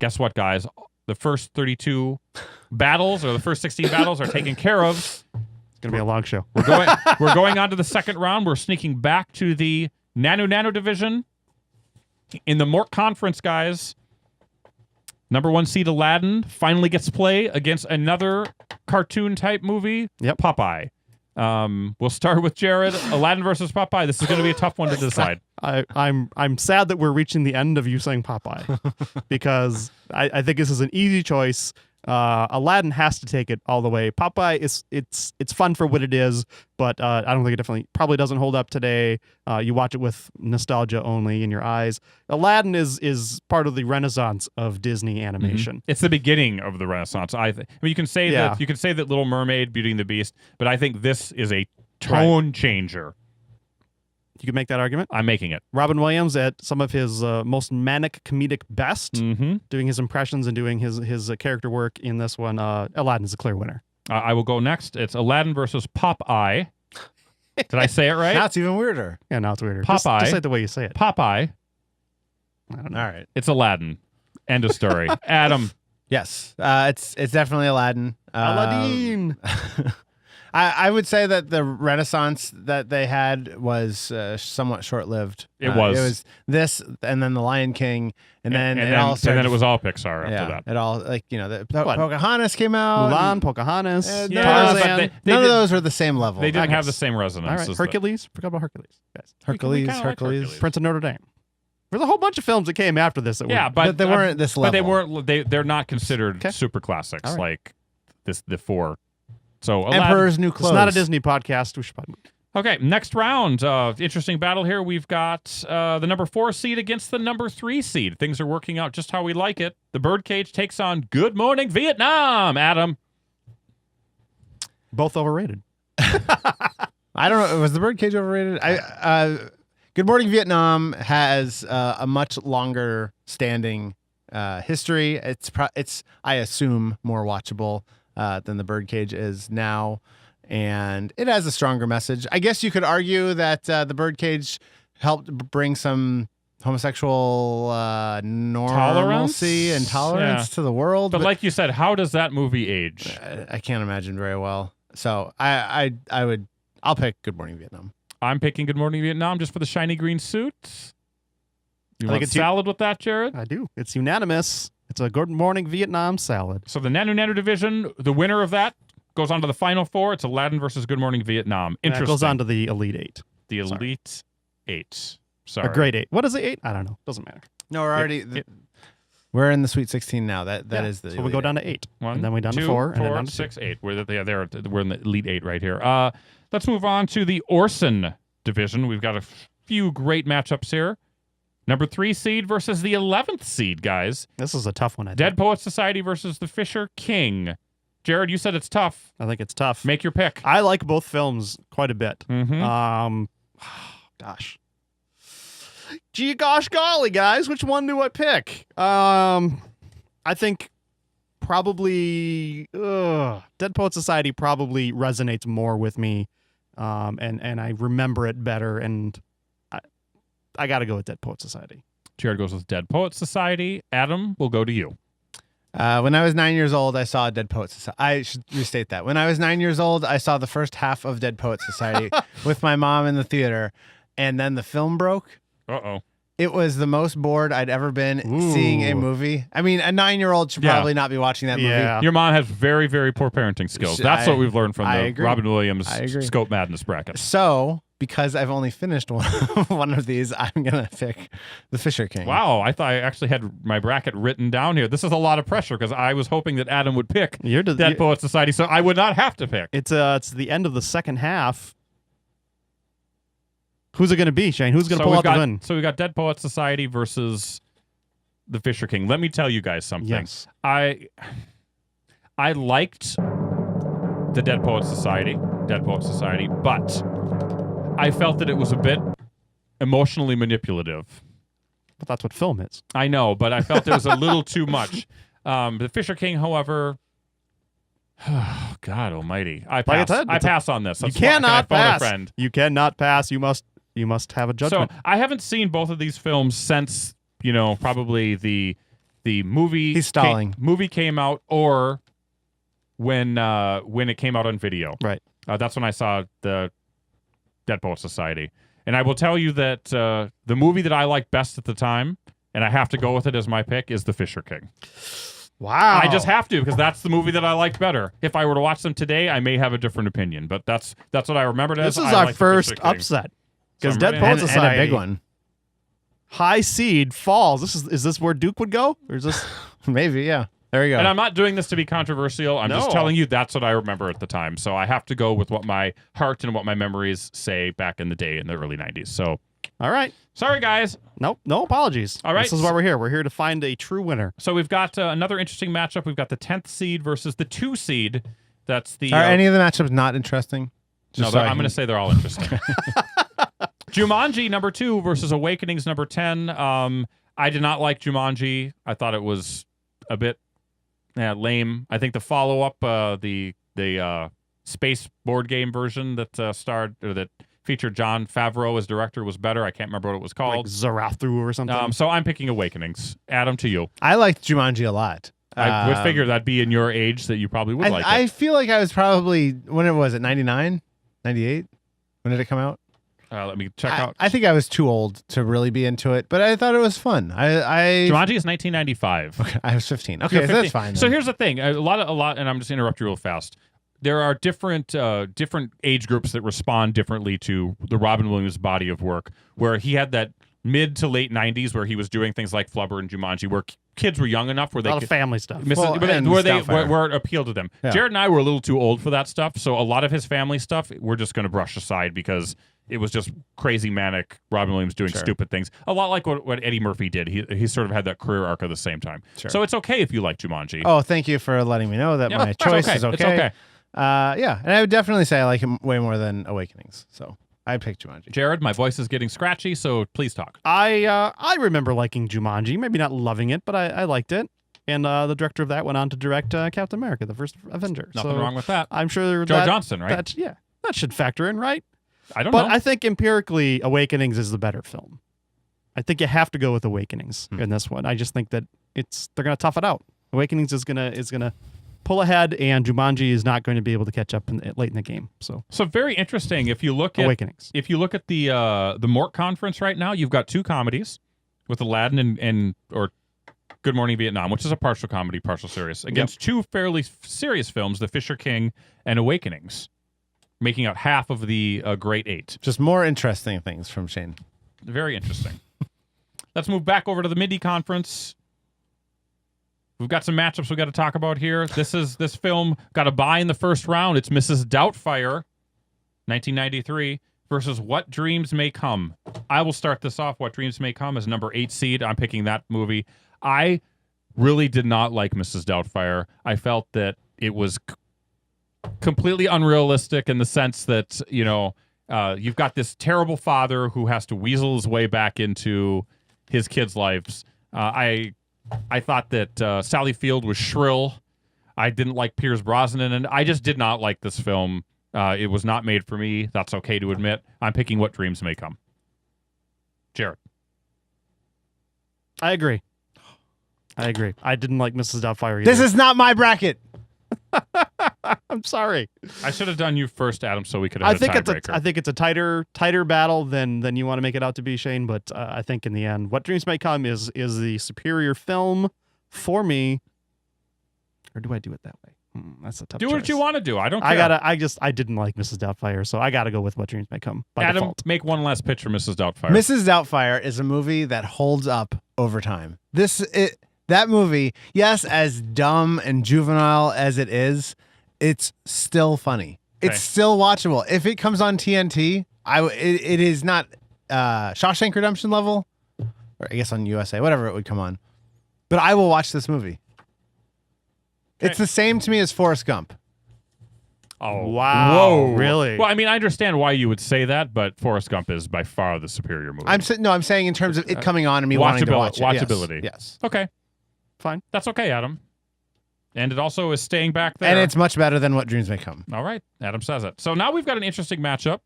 guess what, guys? The first 32 battles, or the first 16 battles, are taken care of. It's going to be a long show. We're going on to the second round. We're sneaking back to the Nano division. In the Mork Conference, guys, number 1 seed Aladdin finally gets play against another cartoon-type movie, Popeye. We'll start with Jared. Aladdin versus Popeye. This is going to be a tough one to decide. I'm sad that we're reaching the end of you saying Popeye because I think this is an easy choice. Aladdin has to take it all the way. Popeye it's fun for what it is, but I don't think it probably doesn't hold up today. You watch it with nostalgia only in your eyes. Aladdin is part of the renaissance of Disney animation. It's the beginning of the renaissance. I mean, you can say that Little Mermaid, Beauty and the Beast, but I think this is a tone changer. You can make that argument. I'm making it. Robin Williams at some of his most manic comedic best, doing his impressions and doing his character work in this one. Aladdin is a clear winner. I will go next. It's Aladdin versus Popeye. Did I say it right? Now it's even weirder. Yeah, now it's weirder. Popeye. Just say it the way you say it. Popeye. I don't know. All right. It's Aladdin. End of story. Adam. Yes. It's definitely Aladdin. Aladdin. I would say that the renaissance that they had was somewhat short-lived. It was this, and then The Lion King, and then it was all Pixar after that. It all, like, the Pocahontas came out. Mulan, Pocahontas, Tarzan. None of those were the same level. They didn't have the same resonance. All right, Hercules. Forgot about Hercules, guys. Hercules. Prince of Notre Dame. There's a whole bunch of films that came after this. But they weren't this level. But they're not considered super classics like the four. So Emperor's New Clothes. It's not a Disney podcast. We should probably move. Okay, next round. Interesting battle here. We've got the number 4 seed against the number 3 seed. Things are working out just how we like it. The Birdcage takes on Good Morning Vietnam. Adam. Both overrated. I don't know. Was the Birdcage overrated? Good Morning Vietnam has a much longer standing history. It's I assume more watchable than the Birdcage is now, and it has a stronger message. I guess you could argue that the Birdcage helped bring some homosexual normalcy and tolerance to the world. But like you said, how does that movie age? I can't imagine very well. So I'll pick Good Morning Vietnam. I'm picking Good Morning Vietnam just for the shiny green suit. You want salad with that, Jared? I do. It's unanimous. It's a Good Morning Vietnam salad. So the Nano division, the winner of that goes on to the final 4. It's Aladdin versus Good Morning Vietnam. Interesting. It goes on to the Elite 8. The Elite 8. Sorry. Or Grade 8. What is the 8? I don't know. Doesn't matter. No, we're already... we're in the Sweet 16 now. That is the... So we go down to 8. 1, and then we down 2, to 4. 4, and then down to 6, 8. We're in the Elite 8 right here. Let's move on to the Orson division. We've got a few great matchups here. Number 3 seed versus the 11th seed, guys. This is a tough one, I think. Dead Poets Society versus the Fisher King. Jared, you said it's tough. I think it's tough. Make your pick. I like both films quite a bit. Gosh. Gee, gosh, golly, guys. Which one do I pick? I think probably Dead Poets Society probably resonates more with me, and I remember it better, and I got to go with Dead Poets Society. Jared goes with Dead Poets Society. Adam, we'll go to you. When I was 9 years old, I saw Dead Poets Society. I should restate that. When I was 9 years old, I saw the first half of Dead Poets Society with my mom in the theater, and then the film broke. Uh-oh. It was the most bored I'd ever been seeing a movie. I mean, a 9-year-old should probably not be watching that movie. Your mom has very, very poor parenting skills. That's what we've learned from the Robin Williams Scope Madness bracket. So... because I've only finished one of these, I'm going to pick The Fisher King. Wow, I thought I actually had my bracket written down here. This is a lot of pressure because I was hoping that Adam would pick Dead Poets Society, so I would not have to pick. It's the end of the second half. Who's it going to be, Shane? Who's going to pull out the win? So we got Dead Poets Society versus The Fisher King. Let me tell you guys something. Yes. I liked the Dead Poets Society, but I felt that it was a bit emotionally manipulative. But that's what film is. I know, but I felt it was a little too much. The Fisher King, however, oh, God almighty. I pass on this. You cannot pass. You cannot pass. You must have a judgment. So I haven't seen both of these films since, probably the the movie He's stalling. movie came out or when it came out on video. Right. That's when I saw the Dead Poet Society. And I will tell you that the movie that I liked best at the time, and I have to go with it as my pick, is The Fisher King. Wow. I just have to, because that's the movie that I liked better. If I were to watch them today, I may have a different opinion, but that's what I remembered as. This is I our like The first Fisher King. upset. Because So I'm Dead ready. Poet And Society, a big one. high seed falls. Is this where Duke would go? Or is this Maybe, yeah. There you go. And I'm not doing this to be controversial. I'm just No. telling you that's what I remember at the time. So I have to go with what my heart and what my memories say back in the day in the early 90s. So all right? sorry, guys. Nope, no apologies. All right. This is why we're here. We're here to find a true winner. So we've got another interesting matchup. We've got the 10th seed versus the 2 seed. That's the. Are any of the matchups not interesting? No, so I I'm can- going to say they're all interesting. Jumanji number 2 versus Awakenings number 10. I did not like Jumanji. I thought it was a bit lame. I think the follow-up, the space board game version that that featured Jon Favreau as director was better. I can't remember what it was Like called. Zarathu or something. So I'm picking Awakenings. Adam, to you. I liked Jumanji a lot. I would figure that'd be in your age that you probably would like I it. feel like I was probably, when it was, 99? 98? When did it come out? Let me check out. I think I was too old to really be into it, but I thought it was fun. I Jumanji is 1995. I was 15. Okay, You're so 15. that's fine. So then. here's the thing: a lot, and I'm just interrupt you real fast. There are different age groups that respond differently to the Robin Williams body of work. Where he had that mid to late 90s, where he was doing things like Flubber and Jumanji, where kids were young enough where a they lot could. of family stuff. Well, and where Stoutfire. it appealed to them. Yeah. Jared and I were a little too old for that stuff, so a lot of his family stuff we're just going to brush aside because it was just crazy manic Robin Williams doing Sure. stupid things. A lot like what Eddie Murphy did. He sort of had that career arc at the same time. Sure. So it's okay if you like Jumanji. Oh, thank you for letting me know that Yeah, my it's choice okay. is okay. It's okay. Yeah, and I would definitely say I like him way more than Awakenings. So I'd pick Jumanji. Jared, my voice is getting scratchy, so please talk. I remember liking Jumanji. Maybe not loving it, but I liked it. And the director of that went on to direct Captain America, the first Avenger. Nothing so wrong with that. I'm sure Joe that, Johnston, right? That should factor in, right? I don't But know. I think empirically, Awakenings is the better film. I think you have to go with Awakenings in this one. I just think that they're going to tough it out. Awakenings is gonna pull ahead, and Jumanji is not going to be able to catch up late in the game. So Very interesting. If you look at Awakenings. the Mork conference right now, you've got 2 comedies with Aladdin or Good Morning Vietnam, which is a partial comedy, partial serious, against 2 fairly serious films, The Fisher King and Awakenings, making out half of the Great 8. Just more interesting things from Shane. Very interesting. Let's move back over to the Mindy Conference. We've got some matchups we've got to talk about here. This film got a bye in the first round. It's Mrs. Doubtfire, 1993, versus What Dreams May Come. I will start this off. What Dreams May Come is number 8 seed. I'm picking that movie. I really did not like Mrs. Doubtfire. I felt that it was completely unrealistic in the sense that, you've got this terrible father who has to weasel his way back into his kids' lives. I thought that Sally Field was shrill. I didn't like Pierce Brosnan, and I just did not like this film. It was not made for me. That's okay to admit. I'm picking What Dreams May Come. Jared. I agree. I didn't like Mrs. Doubtfire either. This is not my bracket. I'm sorry. I should have done you first, Adam, so we could have I had think a it's tiebreaker. I think it's a tighter battle than you want to make it out to be, Shane. But I think in the end, What Dreams May Come is the superior film for me. Or do I do it that way? That's a tough. Do what choice. you want to do. I don't care. I didn't like Mrs. Doubtfire, so I gotta go with What Dreams May Come by Adam, default. make one last pitch for Mrs. Doubtfire. Mrs. Doubtfire is a movie that holds up over time. That movie, yes, as dumb and juvenile as it is, it's still funny. Okay. It's still watchable. If it comes on TNT, it is not Shawshank Redemption level, or I guess on USA, whatever it would come on. But I will watch this movie. Okay. It's the same to me as Forrest Gump. Oh, Wow, whoa. really? Well, I mean, I understand why you would say that, but Forrest Gump is by far the superior movie. I'm saying in terms of it coming on and me wanting to watch it. Watchability. Yes. Okay. Fine. That's okay, Adam. And it also is staying back there. And it's much better than What Dreams May Come. All right. Adam says it. So now we've got an interesting matchup,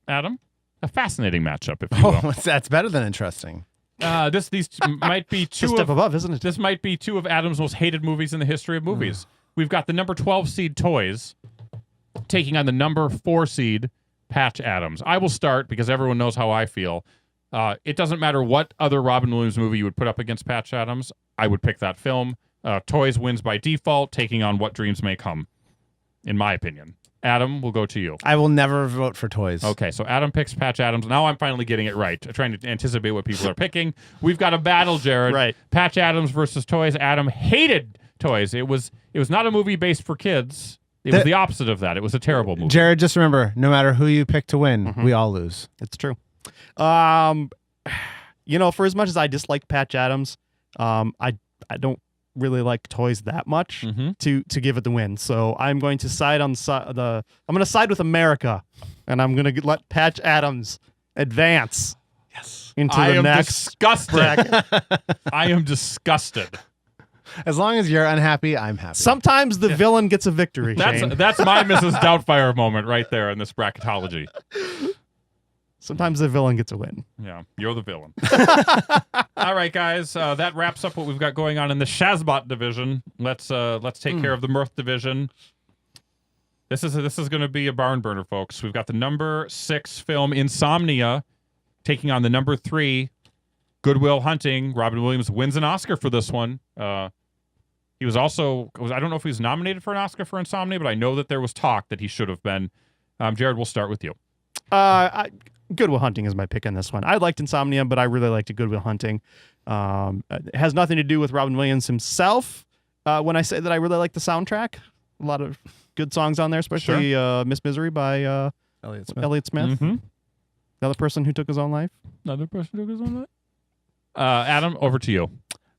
Adam. A fascinating matchup, if you will. Oh, that's better than interesting. These might be It's a two step of above, isn't it? this might be two of Adam's most hated movies in the history of movies. We've got the number 12 seed Toys taking on the number 4 seed Patch Adams. I will start because everyone knows how I feel. It doesn't matter what other Robin Williams movie you would put up against Patch Adams. I would pick that film. Toys wins by default, taking on What Dreams May Come, in my opinion. Adam, we'll go to you. I will never vote for Toys. Okay, so Adam picks Patch Adams. Now I'm finally getting it right. Trying to anticipate what people are picking. We've got a battle, Jared. Right. Patch Adams versus Toys. Adam hated Toys. It was not a movie based for kids. It was the opposite of that. It was a terrible movie. Jared, just remember, no matter who you pick to win, we all lose. It's true. For as much as I dislike Patch Adams, I don't really like Toys that much to give it the win. So I'm going to side on I'm going to side with America, and I'm going to let Patch Adams advance. Yes. Into the next disgusted. bracket. I am disgusted. As long as you're unhappy, I'm happy. Sometimes the villain gets a victory. Shane. That's my Mrs. Doubtfire moment right there in this bracketology. Sometimes the villain gets a win. Yeah, you're the villain. All right, guys, that wraps up what we've got going on in the Shazbot division. Let's take care of the Mirth division. This is going to be a barn burner, folks. We've got the number 6 film Insomnia taking on the number 3 Good Will Hunting. Robin Williams wins an Oscar for this one. He was also I don't know if he was nominated for an Oscar for Insomnia, but I know that there was talk that he should have been. Jared, we'll start with you. Good Will Hunting is my pick on this one. I liked Insomnia, but I really liked Good Will Hunting. It has nothing to do with Robin Williams himself. When I say that I really like the soundtrack, a lot of good songs on there, especially Miss Misery by Elliott Smith. Elliott Smith. The other person who took his own life. Adam, over to you.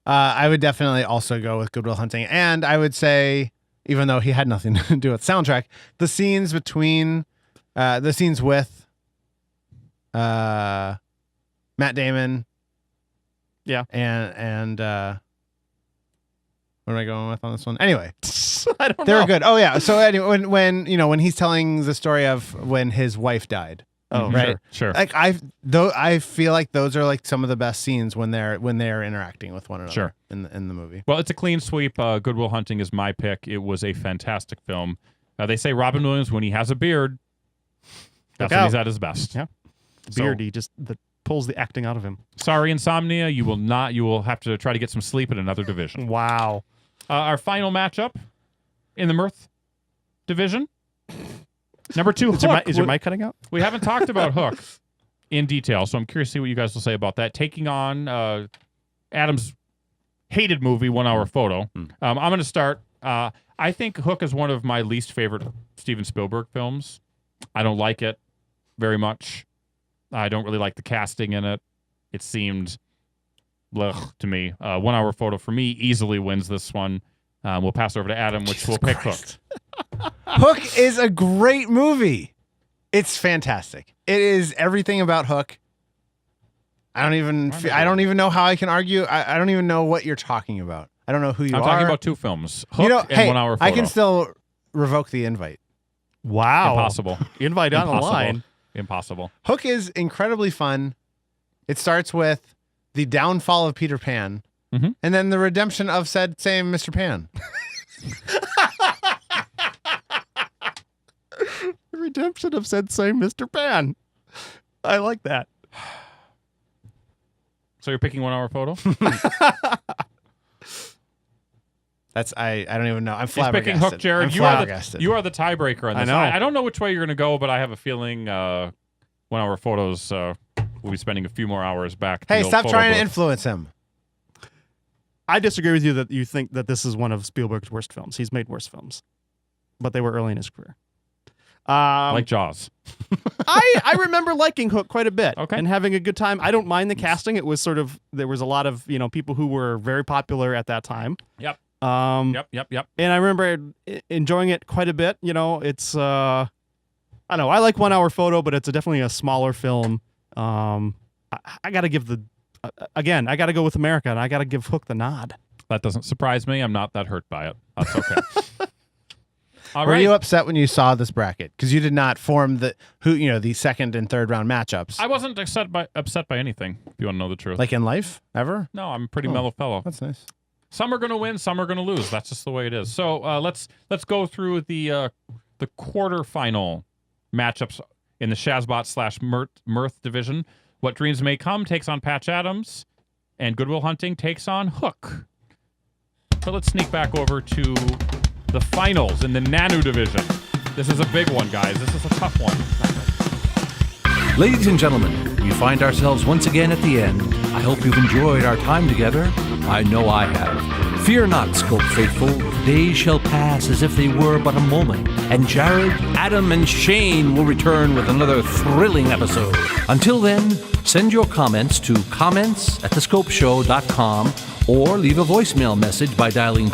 I would definitely also go with Good Will Hunting. And I would say, even though he had nothing to do with soundtrack, the scenes with Matt Damon. Yeah. And what am I going with on this one? Anyway, I don't know. they were good. Oh yeah. So anyway, when he's telling the story of when his wife died. Oh, right. Sure. Like I feel like those are like some of the best scenes when they're interacting with one another. Sure. In the movie. Well, it's a clean sweep. Good Will Hunting is my pick. It was a fantastic film. They say Robin Williams, when he has a beard, that's when he's at his best. Yeah. Beard, he just pulls the acting out of him. Sorry, Insomnia. You will not. You will have to try to get some sleep in another division. Wow. Our final matchup in the Mirth division. Number 2, Hook. Is your mic cutting out? We haven't talked about Hook in detail, so I'm curious to see what you guys will say about that. Taking on Adam's hated movie, 1 Hour Photo. I'm going to start. I think Hook is one of my least favorite Steven Spielberg films. I don't like it very much. I don't really like the casting in it. It seemed blech to me. 1 Hour Photo, for me, easily wins this one. We'll pass over to Adam, which will pick Hook. Hook is a great movie. It's fantastic. It is everything about Hook. I don't even know how I can argue. I don't even know what you're talking about. I don't know who you are. I'm talking about 2 films. Hook and 1 Hour Photo. I can still revoke the invite. Wow. Impossible. Invite on the line. Impossible. Hook is incredibly fun. It starts with the downfall of Peter Pan and then the redemption of said same Mr. Pan. The redemption of said same Mr. Pan. I like that. So you're picking 1 Hour Photo? That's I don't even know. I'm He's flabbergasted. picking Hook, Jared. I'm You are the tiebreaker on this. I know. I don't know which way you're going to go, but I have a feeling 1 Hour Photos will be spending a few more hours back. Hey, stop trying to influence him. I disagree with you that you think that this is one of Spielberg's worst films. He's made worse films, but they were early in his career. Like Jaws. I remember liking Hook quite a bit and having a good time. I don't mind the casting. It was sort of, there was a lot of, people who were very popular at that time. Yep. Yep. And I remember enjoying it quite a bit. It's, I don't know. I like 1 Hour Photo, but it's definitely a smaller film. I got to give I got to go with America, and I got to give Hook the nod. That doesn't surprise me. I'm not that hurt by it. That's okay. All Were right. you upset when you saw this bracket because you did not form the second and third round matchups? I wasn't upset by anything, if you want to know the truth. Like in life, ever? No, I'm a pretty mellow fellow. That's nice. Some are going to win, some are going to lose. That's just the way it is. So let's go through the quarterfinal matchups in the Shazbot / Mirth division. What Dreams May Come takes on Patch Adams, and Goodwill Hunting takes on Hook. But let's sneak back over to the finals in the Nanu division. This is a big one, guys. This is a tough one. Ladies and gentlemen, we find ourselves once again at the end. I hope you've enjoyed our time together. I know I have. Fear not, Scope faithful. Days shall pass as if they were but a moment, and Jared, Adam, and Shane will return with another thrilling episode. Until then, send your comments to comments@thescopeshow.com or leave a voicemail message by dialing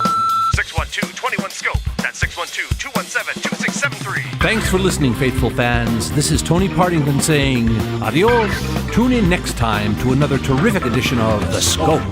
612-21-SCOPE. That's 612-217-2673. Thanks for listening, faithful fans. This is Tony Partington saying adios. Tune in next time to another terrific edition of The Scope.